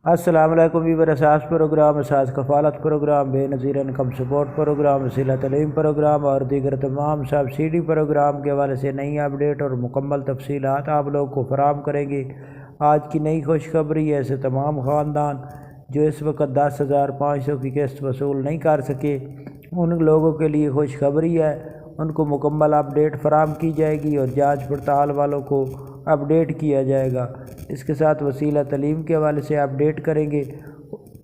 السلام علیکم ویور اساس پروگرام، اساس کفالت پروگرام، بے نظیر انکم سپورٹ پروگرام، وسیلہ تعلیم پروگرام اور دیگر تمام سبسڈی پروگرام کے حوالے سے نئی اپڈیٹ اور مکمل تفصیلات آپ لوگوں کو فراہم کریں گے۔ آج کی نئی خوشخبری ہے، ایسے تمام خاندان جو اس وقت 10,500 کی قسط وصول نہیں کر سکے، ان لوگوں کے لیے خوشخبری ہے، ان کو مکمل اپڈیٹ فراہم کی جائے گی اور جانچ پڑتال والوں کو اپڈیٹ کیا جائے گا۔ اس کے ساتھ وسیلہ تعلیم کے حوالے سے اپڈیٹ کریں گے،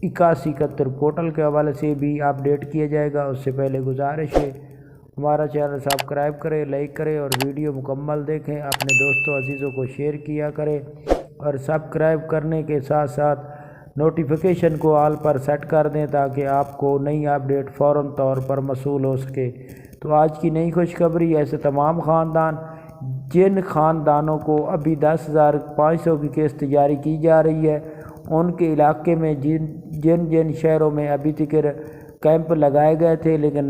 8171 پورٹل کے حوالے سے بھی اپڈیٹ کیا جائے گا۔ اس سے پہلے گزارش ہے ہمارا چینل سبسکرائب کریں، لائک کریں اور ویڈیو مکمل دیکھیں، اپنے دوستوں عزیزوں کو شیئر کیا کریں اور سبسکرائب کرنے کے ساتھ ساتھ نوٹیفیکیشن کو آل پر سیٹ کر دیں تاکہ آپ کو نئی اپڈیٹ فوراً طور پر موصول ہو سکے۔ تو آج کی نئی خوشخبری ایسے تمام خاندان جن خاندانوں کو ابھی 10,500 کی قسط جاری کی جا رہی ہے، ان کے علاقے میں جن شہروں میں ابھی تک کیمپ لگائے گئے تھے لیکن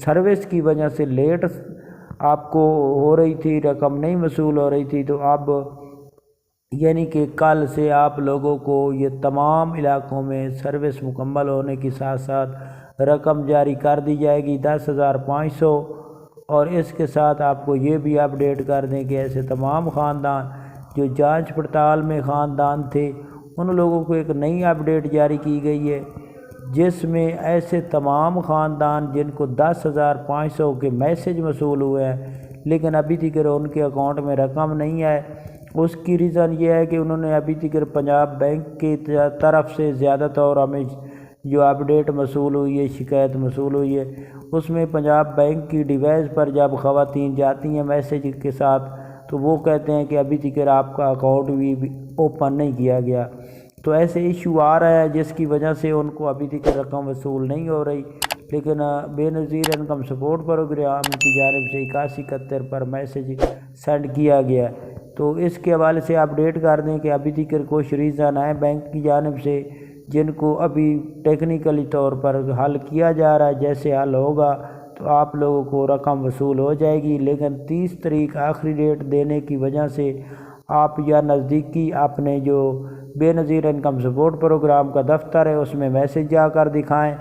سروس کی وجہ سے لیٹ آپ کو ہو رہی تھی، رقم نہیں وصول ہو رہی تھی، تو اب یعنی کہ کل سے آپ لوگوں کو یہ تمام علاقوں میں سروس مکمل ہونے کے ساتھ ساتھ رقم جاری کر دی جائے گی 10,500۔ اور اس کے ساتھ آپ کو یہ بھی اپڈیٹ کر دیں کہ ایسے تمام خاندان جو جانچ پڑتال میں خاندان تھے، ان لوگوں کو ایک نئی اپڈیٹ جاری کی گئی ہے، جس میں ایسے تمام خاندان جن کو 10,500 کے میسج موصول ہوئے ہیں لیکن ابھی تک ان کے اکاؤنٹ میں رقم نہیں ہے، اس کی ریزن یہ ہے کہ انہوں نے ابھی تک پنجاب بینک کی طرف سے زیادہ طور ہمیں جو اپڈیٹ موصول ہوئی ہے، شکایت موصول ہوئی ہے، اس میں پنجاب بینک کی ڈیوائس پر جب خواتین جاتی ہیں میسیج کے ساتھ تو وہ کہتے ہیں کہ ابھی تک آپ کا اکاؤنٹ بھی اوپن نہیں کیا گیا۔ تو ایسے ایشو آ رہا ہے جس کی وجہ سے ان کو ابھی تک رقم وصول نہیں ہو رہی، لیکن بے نظیر انکم سپورٹ پروگرام کی جانب سے 8171 پر میسیج سینڈ کیا گیا ہے۔ تو اس کے حوالے سے اپڈیٹ کر دیں کہ ابھی تک کچھ ریزن ہے بینک کی جانب سے جن کو ابھی ٹیکنیکلی طور پر حل کیا جا رہا ہے، جیسے حل ہوگا تو آپ لوگوں کو رقم وصول ہو جائے گی، لیکن 30 تاریخ آخری ڈیٹ دینے کی وجہ سے آپ یا نزدیکی اپنے جو بے نظیر انکم سپورٹ پروگرام کا دفتر ہے اس میں میسیج جا کر دکھائیں۔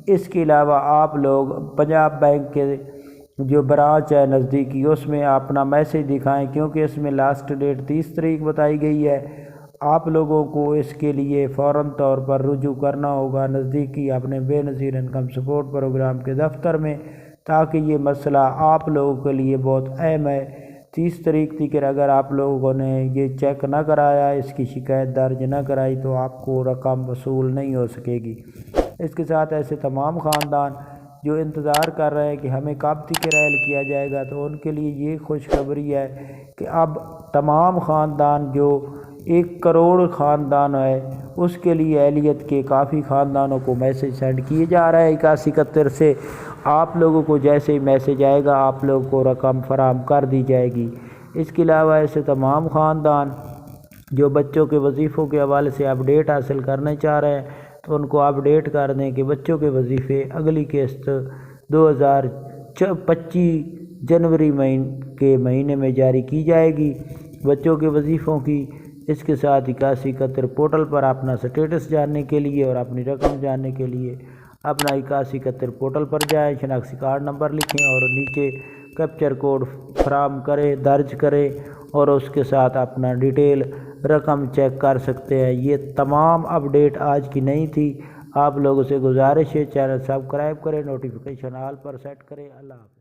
اس کے علاوہ آپ لوگ پنجاب بینک کے جو برانچ ہے نزدیکی اس میں اپنا میسیج دکھائیں، کیونکہ اس میں لاسٹ ڈیٹ 30 تاریخ بتائی گئی ہے۔ آپ لوگوں کو اس کے لیے فوراً طور پر رجوع کرنا ہوگا نزدیکی اپنے بے نظیر انکم سپورٹ پروگرام کے دفتر میں، تاکہ یہ مسئلہ آپ لوگوں کے لیے بہت اہم ہے۔ 30 تاریخ تک اگر آپ لوگوں نے یہ چیک نہ کرایا، اس کی شکایت درج نہ کرائی تو آپ کو رقم وصول نہیں ہو سکے گی۔ اس کے ساتھ ایسے تمام خاندان جو انتظار کر رہے ہیں کہ ہمیں کب تک ریل کیا جائے گا، تو ان کے لیے یہ خوشخبری ہے کہ اب تمام خاندان جو 1 کروڑ خاندان ہے اس کے لیے اہلیت کے کافی خاندانوں کو میسیج سینڈ کیے جا رہا ہے 8171 سے۔ آپ لوگوں کو جیسے ہی میسیج آئے گا آپ لوگوں کو رقم فراہم کر دی جائے گی۔ اس کے علاوہ ایسے تمام خاندان جو بچوں کے وظیفوں کے حوالے سے اپڈیٹ حاصل کرنا چاہ رہے ہیں تو ان کو اپڈیٹ کر دیں کہ بچوں کے وظیفے اگلی قسط 2025 جنوری کے مہینے میں جاری کی جائے گی بچوں کے وظیفوں کی۔ اس کے ساتھ 8171 پورٹل پر اپنا سٹیٹس جاننے کے لیے اور اپنی رقم جاننے کے لیے اپنا 8171 پورٹل پر جائیں، شناختی کارڈ نمبر لکھیں اور نیچے کیپچر کوڈ فراہم کریں، درج کریں اور اس کے ساتھ اپنا ڈیٹیل رقم چیک کر سکتے ہیں۔ یہ تمام اپڈیٹ آج کی نہیں تھی، آپ لوگوں سے گزارش ہے چینل سبسکرائب کریں، نوٹیفیکیشن آل پر سیٹ کریں۔ اللہ حافظ۔